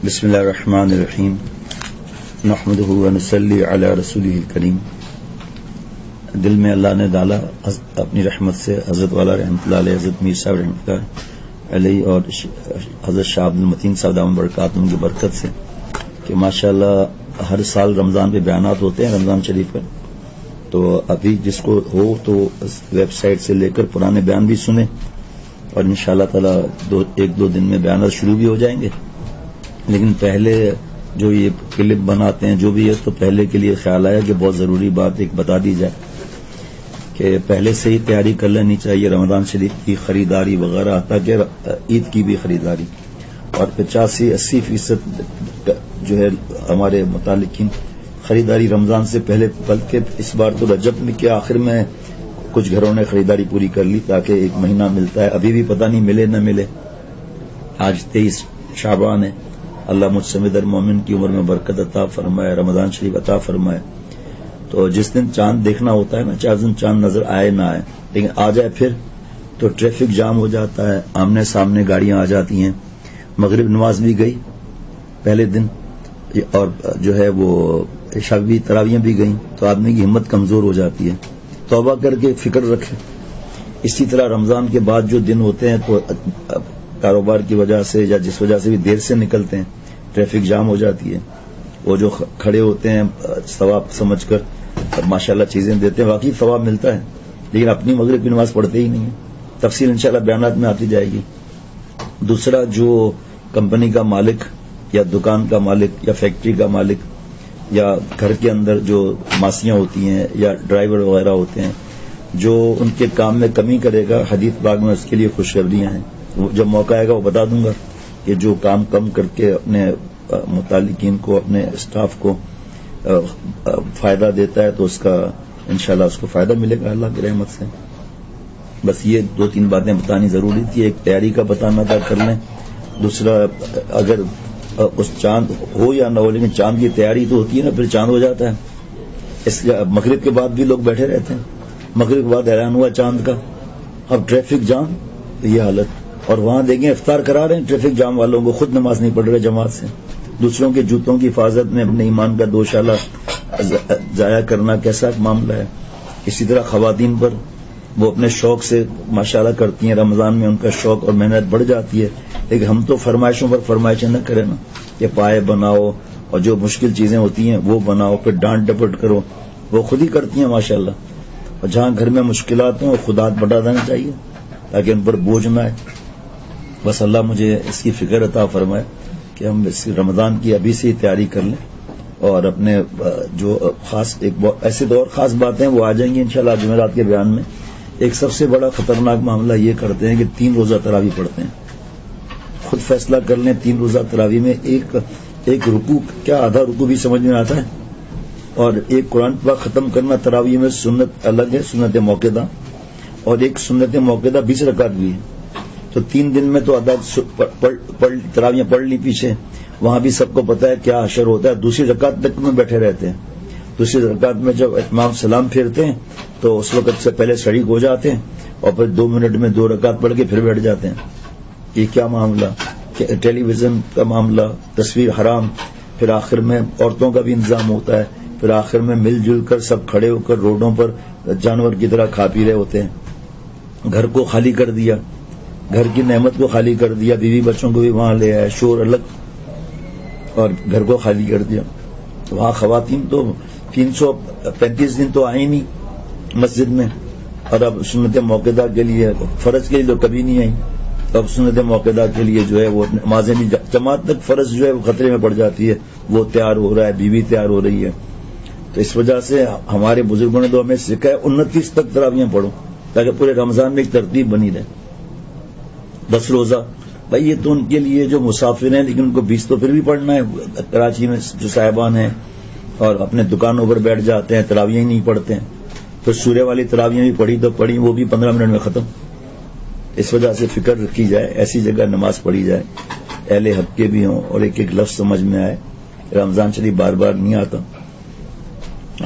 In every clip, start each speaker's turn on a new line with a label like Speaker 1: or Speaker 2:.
Speaker 1: بسم اللہ الرحمن الرحیم نحمدہ ونصلی علی رسولہ الکریم. دل میں اللہ نے ڈالا اپنی رحمت سے حضرت والا رحمۃ اللہ علیہ، حضرت میر صاحب رحمۃ اللہ علیہ اور حضرت شاہ عبد المتین صاحب دامت برکاتہم کی برکت سے کہ ماشاءاللہ ہر سال رمضان پہ بیانات ہوتے ہیں رمضان شریف پر. تو ابھی جس کو ہو تو ویب سائٹ سے لے کر پرانے بیان بھی سنیں اور انشاءاللہ تعالی ایک دو دن میں بیانات شروع بھی ہو جائیں گے. لیکن پہلے جو یہ کلپ بناتے ہیں جو بھی ہے تو پہلے کے لیے خیال آیا کہ بہت ضروری بات ایک بتا دی جائے کہ پہلے سے ہی تیاری کر لینی چاہیے رمضان شریف کی خریداری وغیرہ تاکہ عید کی بھی خریداری. اور 85-80% جو ہے ہمارے متعلقین خریداری رمضان سے پہلے، بلکہ اس بار تو رجب میں کے آخر میں کچھ گھروں نے خریداری پوری کر لی تاکہ ایک مہینہ ملتا ہے. ابھی بھی پتہ نہیں ملے نہ ملے. آج 23 شعبان ہے. اللہ مجھ سمیت ہر مومن کی عمر میں برکت عطا فرمائے، رمضان شریف عطا فرمائے. تو جس دن چاند دیکھنا ہوتا ہے نا، چاہے اس دن چاند نظر آئے نہ آئے، لیکن آ جائے پھر تو ٹریفک جام ہو جاتا ہے، آمنے سامنے گاڑیاں آ جاتی ہیں. مغرب نماز بھی گئی پہلے دن اور جو ہے وہ عشاء بھی تراویحیں بھی گئیں تو آدمی کی ہمت کمزور ہو جاتی ہے. توبہ کر کے فکر رکھے. اسی طرح رمضان کے بعد جو دن ہوتے ہیں تو کاروبار کی وجہ سے یا جس وجہ سے بھی دیر سے نکلتے ہیں، ٹریفک جام ہو جاتی ہے. وہ جو کھڑے ہوتے ہیں ثواب سمجھ کر ماشاءاللہ چیزیں دیتے ہیں، واقعی ثواب ملتا ہے، لیکن اپنی مغرب کی نماز پڑھتے ہی نہیں ہیں. تفصیل انشاءاللہ بیانات میں آتی جائے گی. دوسرا، جو کمپنی کا مالک یا دکان کا مالک یا فیکٹری کا مالک یا گھر کے اندر جو ماسیاں ہوتی ہیں یا ڈرائیور وغیرہ ہوتے ہیں، جو ان کے کام میں کمی کرے گا، حدیث باغ میں اس کے لیے خوشخبریاں ہیں. جب موقع آئے گا وہ بتا دوں گا کہ جو کام کم کر کے اپنے متعلقین کو، اپنے اسٹاف کو فائدہ دیتا ہے تو اس کا انشاءاللہ اس کو فائدہ ملے گا اللہ کی رحمت سے. بس یہ 2-3 باتیں بتانی ضروری تھی. ایک تیاری کا بتانا تھا، کر لیں. دوسرا، اگر اس چاند ہو یا نہ ہو لیکن چاند کی تیاری تو ہوتی ہے نا، پھر چاند ہو جاتا ہے. اس مغرب کے بعد بھی لوگ بیٹھے رہتے ہیں. مغرب کے بعد اعلان ہوا چاند کا، اب ٹریفک جام، یہ حالت. اور وہاں دیکھیں افطار کرا رہے ہیں ٹریفک جام والوں کو، خود نماز نہیں پڑھ رہے جماعت سے. دوسروں کے جوتوں کی حفاظت میں اپنے ایمان کا دوشالہ ضائع کرنا کیسا معاملہ ہے. اسی طرح خواتین پر وہ اپنے شوق سے ماشاءاللہ کرتی ہیں، رمضان میں ان کا شوق اور محنت بڑھ جاتی ہے، لیکن ہم تو فرمائشوں پر فرمائشیں نہ کریں نا کہ پائے بناؤ اور جو مشکل چیزیں ہوتی ہیں وہ بناؤ، پھر ڈانٹ ڈپٹ کرو. وہ خود ہی کرتی ہیں ماشاءاللہ. اور جہاں گھر میں مشکلات ہیں وہ خود ہاتھ بٹا دینا چاہیے تاکہ ان پر بوجھ نہ آئے. بس اللہ مجھے اس کی فکر عطا فرمائے کہ ہم اس رمضان کی ابھی سے ہی تیاری کر لیں اور اپنے جو خاص ایسے تو اور خاص باتیں وہ آ جائیں گی انشاءاللہ جمعرات کے بیان میں. ایک سب سے بڑا خطرناک معاملہ یہ کرتے ہیں کہ 3 روزہ تراویح پڑھتے ہیں. خود فیصلہ کر لیں 3 روزہ تراویح میں ایک رکوع کیا آدھا رکوع بھی سمجھ میں آتا ہے، اور ایک قرآن پاک ختم کرنا تراویح میں سنت الگ ہے، سنت موقدہ، اور ایک سنت موقدہ 20 رکعت بھی ہے. تو 3 دن میں تو آدھا تراویح پڑھ لی پیچھے. وہاں بھی سب کو پتا ہے کیا اشر ہوتا ہے. دوسری رکعت تک میں بیٹھے رہتے ہیں. دوسری رکعت میں جب امام سلام پھیرتے ہیں تو اس وقت سے پہلے شریک ہو جاتے ہیں اور پھر 2 منٹ میں 2 رکعت پڑھ کے پھر بیٹھ جاتے ہیں. یہ کیا معاملہ؟ ٹیلی ویژن کا معاملہ، تصویر حرام. پھر آخر میں عورتوں کا بھی انتظام ہوتا ہے. پھر آخر میں مل جل کر سب کھڑے ہو کر روڈوں پر جانور کی طرح کھا پی رہے ہوتے ہیں. گھر کو خالی کر دیا، گھر کی نعمت کو خالی کر دیا، بیوی بچوں کو بھی وہاں لے آئے، شور الگ، اور گھر کو خالی کر دیا. وہاں خواتین تو 335 دن تو آئی نہیں مسجد میں، اور اب سنت موقدہ کے لیے، فرض کے لیے تو کبھی نہیں آئی، اب سنت موقدہ کے لیے جو ہے وہ نمازیں بھی جماعت تک فرض جو ہے وہ خطرے میں پڑ جاتی ہے. وہ تیار ہو رہا ہے، بیوی تیار ہو رہی ہے. تو اس وجہ سے ہمارے بزرگوں نے تو ہمیں سکھایا 29 تک تراویحیں پڑھو تاکہ پورے رمضان میں ایک ترتیب بنی رہے. 10 روزہ بھائی یہ تو ان کے لیے جو مسافر ہیں، لیکن ان کو 20 تو پھر بھی پڑھنا ہے. کراچی میں جو صاحبان ہیں اور اپنے دکانوں پر بیٹھ جاتے ہیں، تراویح ہی نہیں پڑھتے ہیں. تو سورہ والی تراویح بھی پڑھی تو پڑھی، وہ بھی 15 منٹ میں ختم. اس وجہ سے فکر رکھی جائے، ایسی جگہ نماز پڑھی جائے اہل حق کے بھی ہوں اور ایک ایک لفظ سمجھ میں آئے. رمضان شریف بار بار نہیں آتا.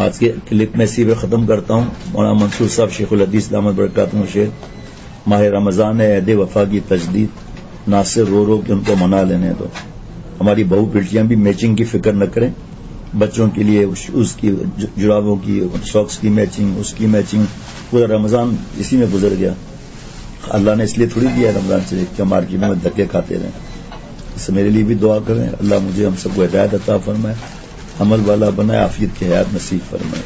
Speaker 1: آج کے کلپ میں اسی پہ ختم کرتا ہوں. مولانا منصور صاحب شیخ الحدیث دامت برکاتہم شیخ، ماہ رمضان ہے عہد وفا کی تجدید، ناصر رو رو کہ ان کو منا لینے دو. ہماری بہو بیٹیاں بھی میچنگ کی فکر نہ کریں، بچوں کے لیے اس کی جرابوں کی ساکس کی میچنگ، اس کی میچنگ، پورا رمضان اسی میں گزر گیا۔ اللہ نے اس لیے تھوڑی دیا رمضان سے کہ مارکیٹ میں دھکے کھاتے رہیں۔ اس سے میرے لیے بھی دعا کریں، اللہ مجھے ہم سب کو ہدایت عطا فرمائے، عمل والا بنائے، عافیت کی حیات نصیب فرمائے۔